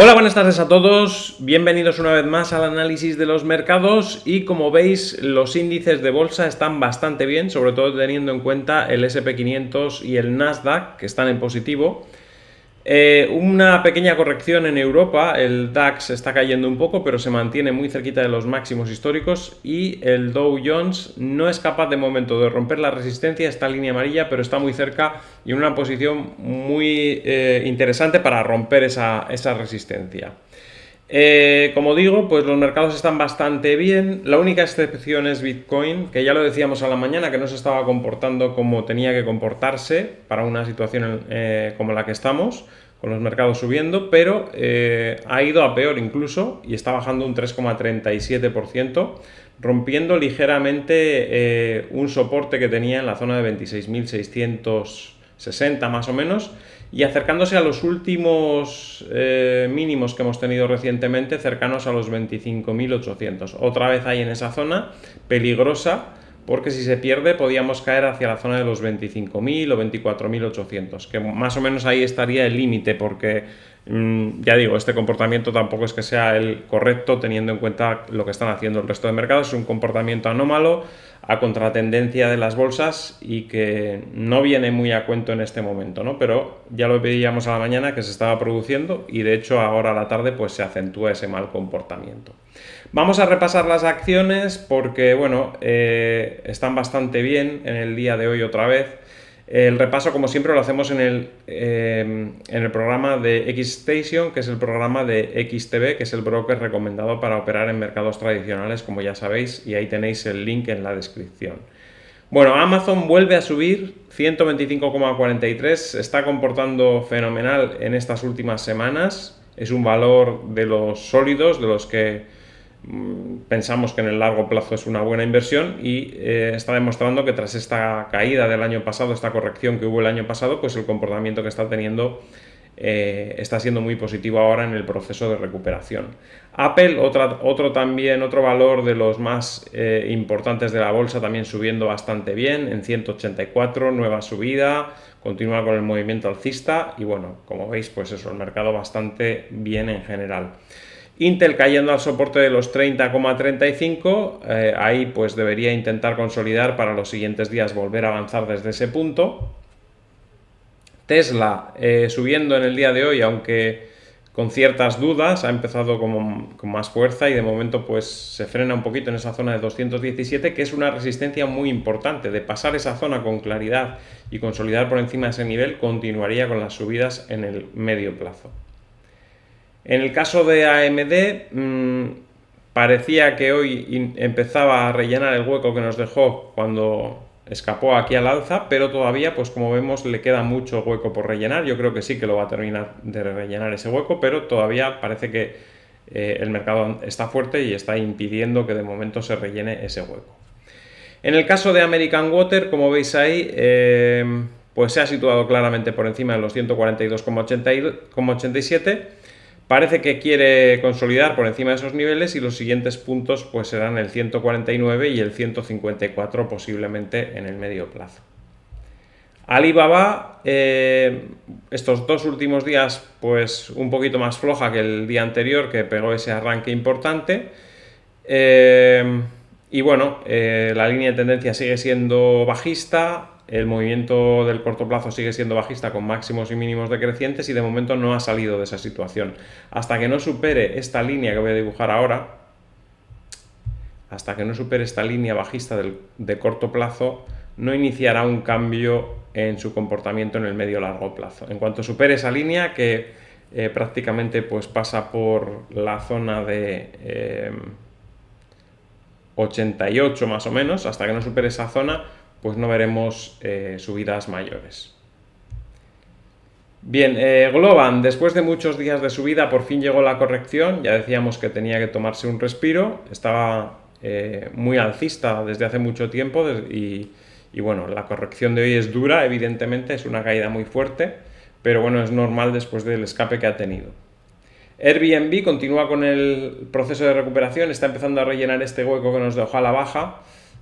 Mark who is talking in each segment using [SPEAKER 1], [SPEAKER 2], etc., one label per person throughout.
[SPEAKER 1] Hola, buenas tardes a todos, bienvenidos una vez más al análisis de los mercados y como veis los índices de bolsa están bastante bien, sobre todo teniendo en cuenta el S&P 500 y el Nasdaq que están en positivo. Una pequeña corrección en Europa, el DAX está cayendo un poco pero se mantiene muy cerquita de los máximos históricos y el Dow Jones no es capaz de momento de romper la resistencia, esta línea amarilla, pero está muy cerca y en una posición muy interesante para romper esa resistencia. Como digo, pues los mercados están bastante bien. La única excepción es Bitcoin, que ya lo decíamos a la mañana, que no se estaba comportando como tenía que comportarse para una situación como la que estamos, con los mercados subiendo, pero ha ido a peor incluso y está bajando un 3,37%, rompiendo ligeramente un soporte que tenía en la zona de 26.660 más o menos, y acercándose a los últimos mínimos que hemos tenido recientemente, cercanos a los 25.800. Otra vez hay en esa zona peligrosa, porque si se pierde podíamos caer hacia la zona de los 25.000 o 24.800, que más o menos ahí estaría el límite, porque ya digo, este comportamiento tampoco es que sea el correcto teniendo en cuenta lo que están haciendo el resto de mercados. Es un comportamiento anómalo, a contratendencia de las bolsas y que no viene muy a cuento en este momento, ¿no? Pero ya lo veíamos a la mañana que se estaba produciendo y de hecho ahora a la tarde pues se acentúa ese mal comportamiento. Vamos a repasar las acciones porque, bueno, están bastante bien en el día de hoy otra vez. El repaso, como siempre, lo hacemos en el programa de XStation, que es el programa de XTB, que es el broker recomendado para operar en mercados tradicionales, como ya sabéis, y ahí tenéis el link en la descripción. Bueno, Amazon vuelve a subir 125,43, se está comportando fenomenal en estas últimas semanas, es un valor de los sólidos, de los que pensamos que en el largo plazo es una buena inversión y está demostrando que tras esta caída del año pasado, esta corrección que hubo el año pasado, pues el comportamiento que está teniendo está siendo muy positivo ahora en el proceso de recuperación. Apple, otro valor de los más importantes de la bolsa, también subiendo bastante bien, en 184, nueva subida, continúa con el movimiento alcista y bueno, como veis, pues eso, el mercado bastante bien en general. Intel cayendo al soporte de los 30,35, ahí pues debería intentar consolidar para los siguientes días, volver a avanzar desde ese punto. Tesla subiendo en el día de hoy, aunque con ciertas dudas, ha empezado con más fuerza y de momento pues se frena un poquito en esa zona de 217, que es una resistencia muy importante. De pasar esa zona con claridad y consolidar por encima de ese nivel, continuaría con las subidas en el medio plazo. En el caso de AMD, parecía que hoy empezaba a rellenar el hueco que nos dejó cuando escapó aquí al alza, pero todavía, pues como vemos, le queda mucho hueco por rellenar. Yo creo que sí que lo va a terminar de rellenar ese hueco, pero todavía parece que el mercado está fuerte y está impidiendo que de momento se rellene ese hueco. En el caso de American Water, como veis ahí, pues se ha situado claramente por encima de los 142,87. Parece que quiere consolidar por encima de esos niveles y los siguientes puntos pues serán el 149 y el 154 posiblemente en el medio plazo. Alibaba, estos dos últimos días pues un poquito más floja que el día anterior, que pegó ese arranque importante. Y bueno, la línea de tendencia sigue siendo bajista, el movimiento del corto plazo sigue siendo bajista con máximos y mínimos decrecientes y de momento no ha salido de esa situación. Hasta que no supere esta línea que voy a dibujar ahora, hasta que no supere esta línea bajista de corto plazo, no iniciará un cambio en su comportamiento en el medio-largo plazo. En cuanto supere esa línea, que prácticamente pues pasa por la zona de 88 más o menos, hasta que no supere esa zona, pues no veremos subidas mayores. Bien, Globant, después de muchos días de subida, por fin llegó la corrección. Ya decíamos que tenía que tomarse un respiro. Estaba muy alcista desde hace mucho tiempo y bueno, la corrección de hoy es dura, evidentemente, es una caída muy fuerte, pero bueno, es normal después del escape que ha tenido. Airbnb continúa con el proceso de recuperación, está empezando a rellenar este hueco que nos dejó a la baja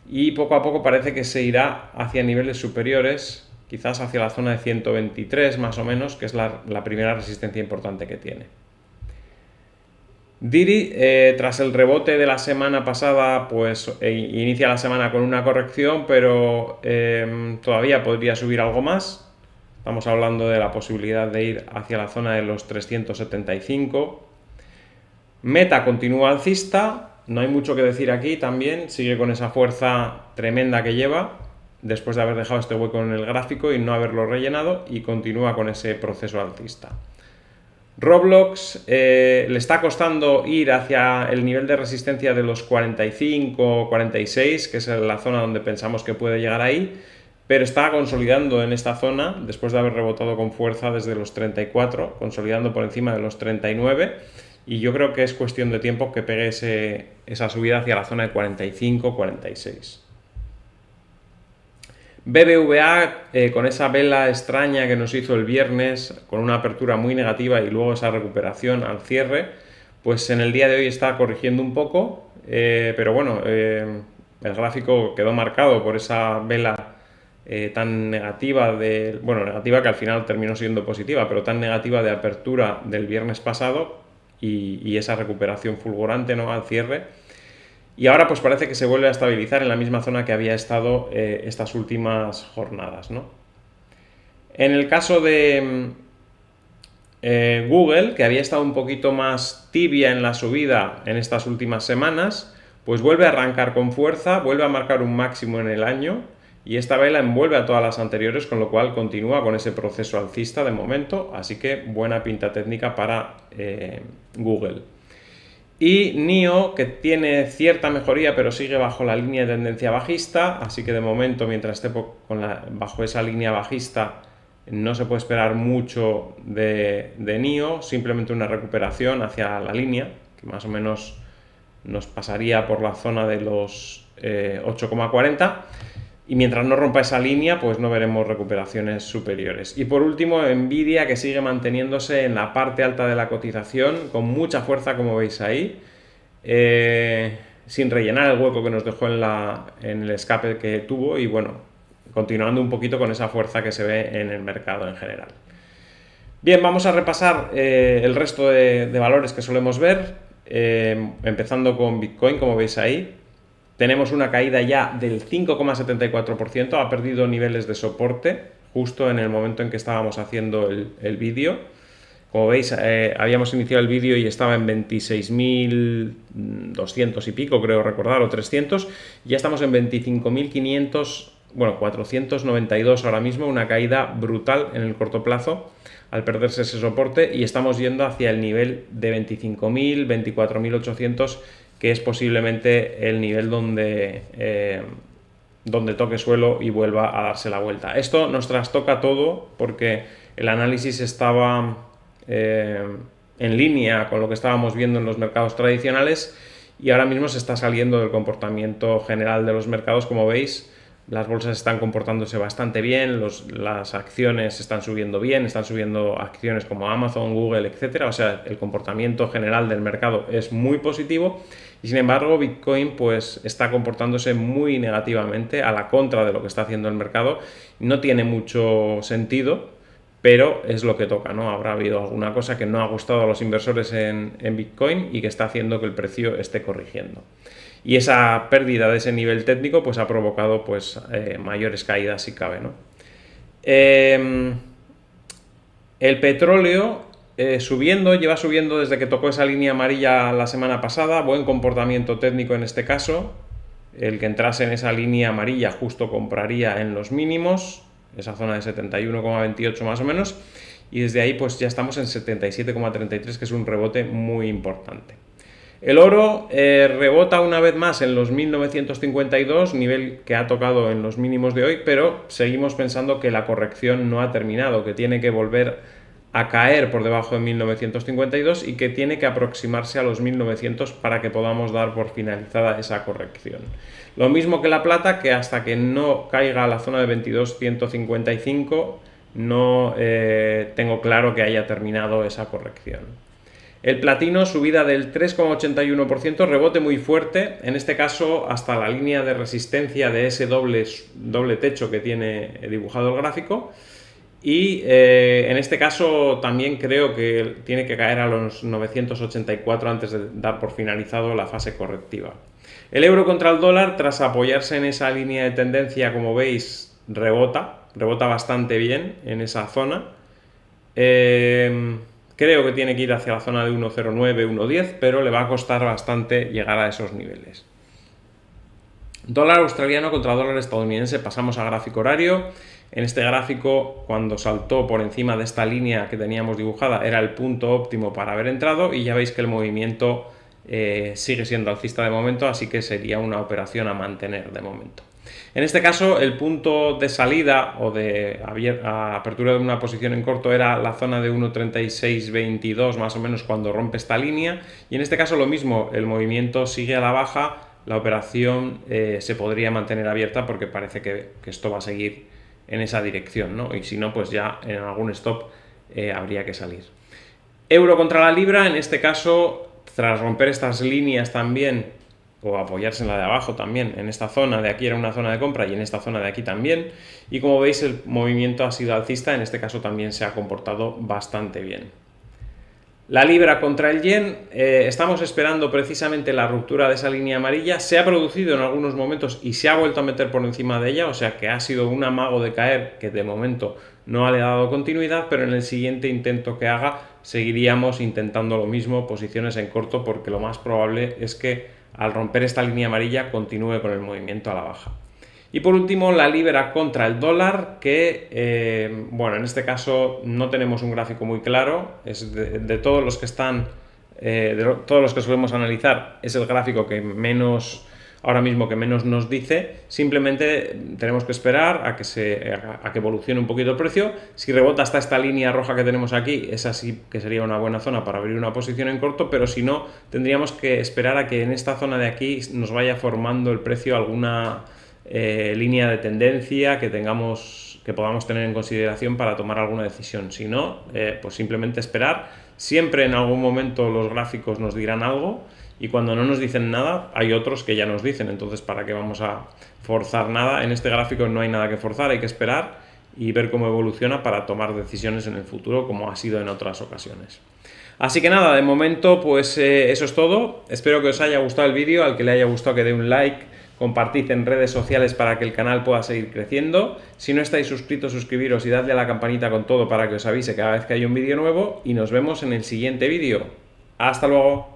[SPEAKER 1] y poco a poco parece que se irá hacia niveles superiores, quizás hacia la zona de 123 más o menos, que es la primera resistencia importante que tiene. Didi, tras el rebote de la semana pasada, pues inicia la semana con una corrección, pero todavía podría subir algo más. Estamos hablando de la posibilidad de ir hacia la zona de los 375. Meta continúa alcista, no hay mucho que decir aquí también, sigue con esa fuerza tremenda que lleva, después de haber dejado este hueco en el gráfico y no haberlo rellenado, y continúa con ese proceso alcista. Roblox le está costando ir hacia el nivel de resistencia de los 45, 46, que es la zona donde pensamos que puede llegar ahí, pero está consolidando en esta zona, después de haber rebotado con fuerza desde los 34, consolidando por encima de los 39, y yo creo que es cuestión de tiempo que pegue esa subida hacia la zona de 45, 46. BBVA, con esa vela extraña que nos hizo el viernes, con una apertura muy negativa y luego esa recuperación al cierre, pues en el día de hoy está corrigiendo un poco, pero bueno, el gráfico quedó marcado por esa vela tan negativa, negativa que al final terminó siendo positiva, pero tan negativa de apertura del viernes pasado y esa recuperación fulgurante, ¿no?, al cierre. Y ahora pues parece que se vuelve a estabilizar en la misma zona que había estado estas últimas jornadas, ¿no? En el caso de Google, que había estado un poquito más tibia en la subida en estas últimas semanas, pues vuelve a arrancar con fuerza, vuelve a marcar un máximo en el año y esta vela envuelve a todas las anteriores, con lo cual continúa con ese proceso alcista de momento, así que buena pinta técnica para Google. Y NIO, que tiene cierta mejoría pero sigue bajo la línea de tendencia bajista, así que de momento, mientras esté bajo esa línea bajista, no se puede esperar mucho de NIO, simplemente una recuperación hacia la línea, que más o menos nos pasaría por la zona de los 8,40, y mientras no rompa esa línea, pues no veremos recuperaciones superiores. Y por último, Nvidia, que sigue manteniéndose en la parte alta de la cotización, con mucha fuerza, como veis ahí, sin rellenar el hueco que nos dejó en el escape que tuvo, y bueno, continuando un poquito con esa fuerza que se ve en el mercado en general. Bien, vamos a repasar el resto de valores que solemos ver, empezando con Bitcoin, como veis ahí. Tenemos una caída ya del 5,74%, ha perdido niveles de soporte justo en el momento en que estábamos haciendo el vídeo. Como veis, habíamos iniciado el vídeo y estaba en 26.200 y pico, creo recordar, o 300. Ya estamos en 25.500, bueno, 492 ahora mismo, una caída brutal en el corto plazo al perderse ese soporte, y estamos yendo hacia el nivel de 25.000, 24.800, que es posiblemente el nivel donde toque suelo y vuelva a darse la vuelta. Esto nos trastoca todo porque el análisis estaba en línea con lo que estábamos viendo en los mercados tradicionales, y ahora mismo se está saliendo del comportamiento general de los mercados. Como veis, las bolsas están comportándose bastante bien, las acciones están subiendo bien, están subiendo acciones como Amazon, Google, etcétera. O sea, el comportamiento general del mercado es muy positivo, y sin embargo Bitcoin pues está comportándose muy negativamente, a la contra de lo que está haciendo el mercado. No tiene mucho sentido, pero es lo que toca, ¿no? Habrá habido alguna cosa que no ha gustado a los inversores en Bitcoin y que está haciendo que el precio esté corrigiendo. Y esa pérdida de ese nivel técnico pues ha provocado pues mayores caídas, si cabe, ¿no? El petróleo lleva subiendo desde que tocó esa línea amarilla la semana pasada. Buen comportamiento técnico en este caso. El que entrase en esa línea amarilla justo compraría en los mínimos, esa zona de 71,28 más o menos, y desde ahí pues ya estamos en 77,33, que es un rebote muy importante. El oro rebota una vez más en los 1952, nivel que ha tocado en los mínimos de hoy, pero seguimos pensando que la corrección no ha terminado, que tiene que volver a caer por debajo de 1952 y que tiene que aproximarse a los 1900 para que podamos dar por finalizada esa corrección. Lo mismo que la plata, que hasta que no caiga a la zona de 22.155 no tengo claro que haya terminado esa corrección. El platino, subida del 3,81%, rebote muy fuerte, en este caso hasta la línea de resistencia de ese doble techo que tiene dibujado el gráfico, Y en este caso también creo que tiene que caer a los 984 antes de dar por finalizado la fase correctiva. El euro contra el dólar, tras apoyarse en esa línea de tendencia, como veis, rebota bastante bien en esa zona. Creo que tiene que ir hacia la zona de 1.09, 1.10, pero le va a costar bastante llegar a esos niveles. Dólar australiano contra dólar estadounidense, pasamos a gráfico horario. En este gráfico, cuando saltó por encima de esta línea que teníamos dibujada, era el punto óptimo para haber entrado, y ya veis que el movimiento sigue siendo alcista de momento, así que sería una operación a mantener de momento. En este caso, el punto de salida o de apertura de una posición en corto era la zona de 1.3622 más o menos cuando rompe esta línea, y en este caso lo mismo, el movimiento sigue a la baja, la operación se podría mantener abierta porque parece que esto va a seguir en esa dirección, ¿no? Y si no, pues ya en algún stop habría que salir. Euro contra la libra, en este caso, tras romper estas líneas también, o apoyarse en la de abajo también, en esta zona de aquí era una zona de compra y en esta zona de aquí también, y como veis el movimiento ha sido alcista, en este caso también se ha comportado bastante bien. La libra contra el yen, estamos esperando precisamente la ruptura de esa línea amarilla, se ha producido en algunos momentos y se ha vuelto a meter por encima de ella, o sea que ha sido un amago de caer que de momento no le ha dado continuidad, pero en el siguiente intento que haga seguiríamos intentando lo mismo, posiciones en corto, porque lo más probable es que al romper esta línea amarilla continúe con el movimiento a la baja. Y por último, la libra contra el dólar, que, bueno, en este caso no tenemos un gráfico muy claro, es de todos los que están, todos los que solemos analizar, es el gráfico que menos, ahora mismo que menos nos dice. Simplemente tenemos que esperar a que evolucione un poquito el precio. Si rebota hasta esta línea roja que tenemos aquí, esa sí que sería una buena zona para abrir una posición en corto, pero si no, tendríamos que esperar a que en esta zona de aquí nos vaya formando el precio alguna línea de tendencia que podamos tener en consideración para tomar alguna decisión. Si no, pues simplemente esperar. Siempre en algún momento los gráficos nos dirán algo, y cuando no nos dicen nada hay otros que ya nos dicen, entonces ¿para qué vamos a forzar nada? En este gráfico no hay nada que forzar, hay que esperar y ver cómo evoluciona para tomar decisiones en el futuro, como ha sido en otras ocasiones. Así que nada, de momento pues eso es todo. Espero que os haya gustado el vídeo. Al que le haya gustado, que dé un like, compartid en redes sociales para que el canal pueda seguir creciendo. Si no estáis suscritos, suscribiros y dadle a la campanita con todo para que os avise cada vez que hay un vídeo nuevo, y nos vemos en el siguiente vídeo. ¡Hasta luego!